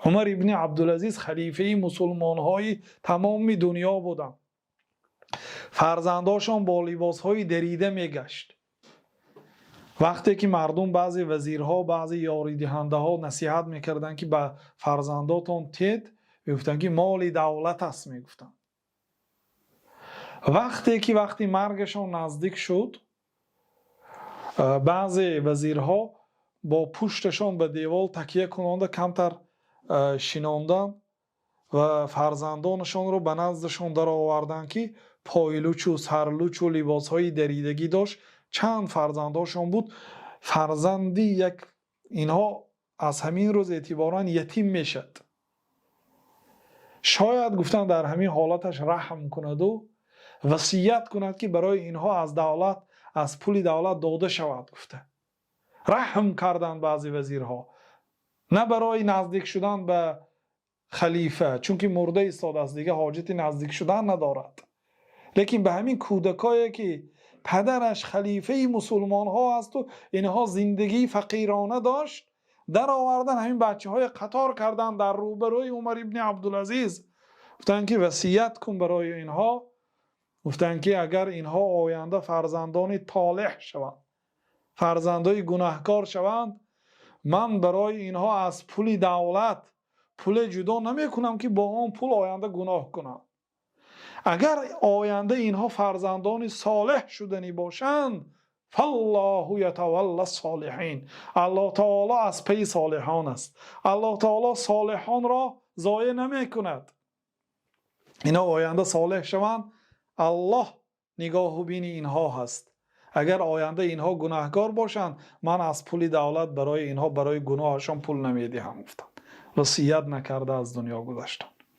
عمر ابن عبدالعزیز خلیفه مسلمان های تمام دنیا بودند. فرزنداشون با لباس های دریده میگشت. وقتی که مردم بعضی وزیرها بعضی یاری دهنده ها نصیحت میکردن که به فرزنداتون تید، میگفتن که مال دولت است. میگفتن وقتی مرگشون نزدیک شد، بعضی وزیرها با پشتشون به دیوال تکیه کننده کمتر شیناندن و فرزندانشون رو به نزدشون در آوردن که پایلوچ و سرلوچ و لباس های دریدگی داشت. چند فرزنداشون بود. فرزندی یک اینها از همین روز اعتبارا یتیم میشد. شاید گفتن در همین حالتش رحم کند و وصیت کند که برای اینها از دولت، از پول دولت داده شود. گفته رحم کردند بعضی وزیرها، نه برای نزدیک شدن به خلیفه چون که مرده ایستاده است دیگه حاجت نزدیک شدن ندارد، لیکن به همین کودکایی که پدرش خلیفه مسلمان ها است و اینها زندگی فقیرانه داشت، در آوردن همین بچه های قطار کردن در روبروی عمر ابن عبدالعزیز. گفتن که وصیت کن برای اینها. گفتن که اگر اینها آینده فرزندان طالح شوند، فرزندای گناهکار شوند، من برای اینها از پول دولت پول جدا نمی کنم که با آن پول آینده گناه کنم. اگر آینده اینها فرزندان صالح شدنی باشند، فالله یتولی الصالحین، الله تعالی از پی صالحان است. الله تعالی صالحان را ضایع نمی کند. اینا آینده صالح شوند، الله نگاه و بین اینها هست. اگر آینده اینها گناهکار باشند، من از پول دولت برای اینها برای گناهشان پول نمیدهم. گفتند وصیت نکرده از دنیا گذشتند.